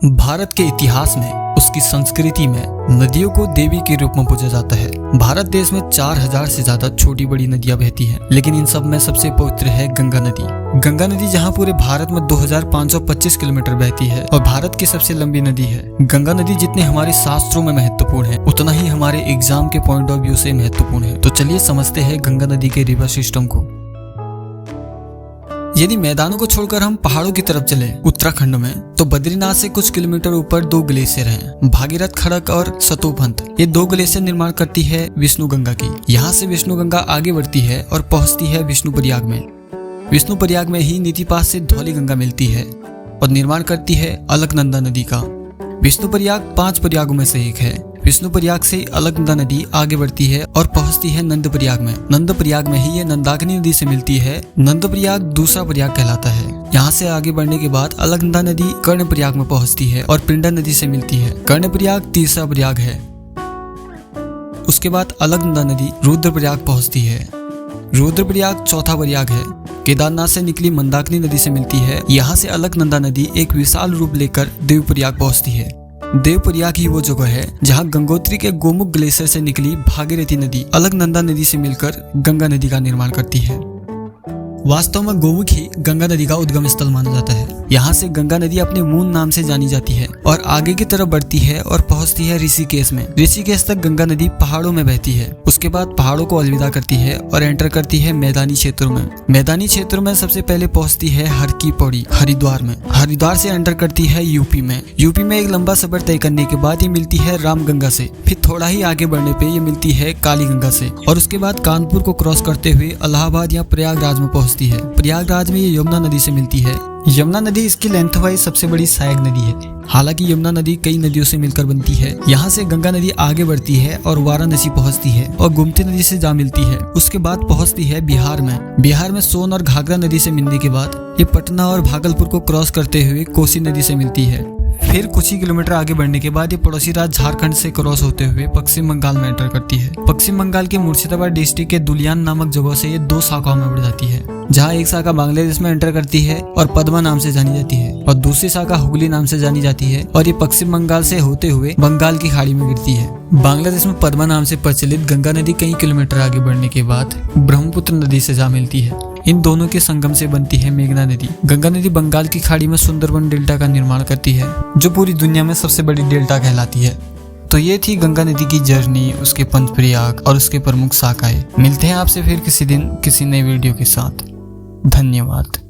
भारत के इतिहास में, उसकी संस्कृति में नदियों को देवी के रूप में पूजा जाता है। भारत देश में 4000 से ज्यादा छोटी बड़ी नदियां बहती हैं, लेकिन इन सब में सबसे पवित्र है गंगा नदी। गंगा नदी जहां पूरे भारत में 2525 किलोमीटर बहती है और भारत की सबसे लंबी नदी है। गंगा नदी जितने हमारे शास्त्रों में महत्वपूर्ण है, उतना ही हमारे एग्जाम के पॉइंट ऑफ व्यू से महत्वपूर्ण है। तो चलिए समझते हैं गंगा नदी के रिवर सिस्टम को। यदि मैदानों को छोड़कर हम पहाड़ों की तरफ चले उत्तराखंड में, तो बद्रीनाथ से कुछ किलोमीटर ऊपर 2 ग्लेशियर हैं, भागीरथ खड़क और सतोपंथ। ये 2 ग्लेशियर निर्माण करती है विष्णु गंगा की। यहाँ से विष्णु गंगा आगे बढ़ती है और पहुंचती है विष्णुप्रयाग में। विष्णुप्रयाग में ही नीतिपास से धौली गंगा मिलती है और निर्माण करती है अलकनंदा नदी का। विष्णुप्रयाग 5 प्रयागों में से एक है। विष्णुप्रयाग से अलकनंदा नदी आगे बढ़ती है और पहुंचती है नंदप्रयाग में। नंदप्रयाग में ही ये नंदाकिनी नदी से मिलती है। नंदप्रयाग दूसरा प्रयाग कहलाता है। यहाँ से आगे बढ़ने के बाद अलकनंदा नदी कर्णप्रयाग में पहुंचती है और पिंडा नदी से मिलती है। कर्णप्रयाग तीसरा प्रयाग है। उसके बाद अलकनंदा नदी रुद्रप्रयाग पहुंचती है। रुद्रप्रयाग चौथा प्रयाग है। केदारनाथ से निकली मंदाकिनी नदी से मिलती है। यहाँ से अलकनंदा नदी एक विशाल रूप लेकर देवप्रयाग पहुंचती है। देवप्रयाग ही वो जगह है जहाँ गंगोत्री के गोमुख ग्लेशियर से निकली भागीरथी नदी अलकनंदा नदी से मिलकर गंगा नदी का निर्माण करती है। वास्तव में गोमुख ही गंगा नदी का उद्गम स्थल माना जाता है। यहाँ से गंगा नदी अपने मूल नाम से जानी जाती है और आगे की तरफ बढ़ती है और पहुंचती है ऋषिकेश में। ऋषिकेश तक गंगा नदी पहाड़ों में बहती है। उसके बाद पहाड़ों को अलविदा करती है और एंटर करती है मैदानी क्षेत्रों में। मैदानी क्षेत्रों में सबसे पहले पहुंचती है हर की पौड़ी हरिद्वार में। हरिद्वार से एंटर करती है यूपी में। यूपी में एक लंबा सफर तय करने के बाद ये मिलती है रामगंगा से। फिर थोड़ा ही आगे बढ़ने पे ये मिलती है काली गंगा से और उसके बाद कानपुर को क्रॉस करते हुए इलाहाबाद या प्रयागराज में पहुंचती है। प्रयागराज में ये यमुना नदी से मिलती है। यमुना नदी इसकी लेंथ वाइज सबसे बड़ी सहायक नदी है। हालांकि यमुना नदी कई नदियों से मिलकर बनती है। यहाँ से गंगा नदी आगे बढ़ती है और वाराणसी पहुँचती है और गोमती नदी से जा मिलती है। उसके बाद पहुँचती है बिहार में। बिहार में सोन और घाघरा नदी से मिलने के बाद ये पटना और भागलपुर को क्रॉस करते हुए कोसी नदी से मिलती है। फिर कुछ ही किलोमीटर आगे बढ़ने के बाद ये पड़ोसी राज्य झारखंड से क्रॉस होते हुए पश्चिम बंगाल में एंटर करती है। पश्चिम बंगाल के मुर्शिदाबाद डिस्ट्रिक्ट के दुलियान नामक जगह से ये 2 शाखाओं में बढ़ जाती है, जहाँ एक शाखा बांग्लादेश में एंटर करती है और पद्मा नाम से जानी जाती है और दूसरी शाखा हुगली नाम से जानी जाती है और ये पश्चिम बंगाल से होते हुए बंगाल की खाड़ी में गिरती है। बांग्लादेश में पद्मा नाम से प्रचलित गंगा नदी कई किलोमीटर आगे बढ़ने के बाद ब्रह्मपुत्र नदी से जा मिलती है। इन दोनों के संगम से बनती है मेघना नदी। गंगा नदी बंगाल की खाड़ी में सुंदरबन डेल्टा का निर्माण करती है, जो पूरी दुनिया में सबसे बड़ी डेल्टा कहलाती है। तो ये थी गंगा नदी की जर्नी, उसके पंच प्रयाग और उसके प्रमुख शाखाएं। मिलते हैं आपसे फिर किसी दिन किसी नए वीडियो के साथ। धन्यवाद।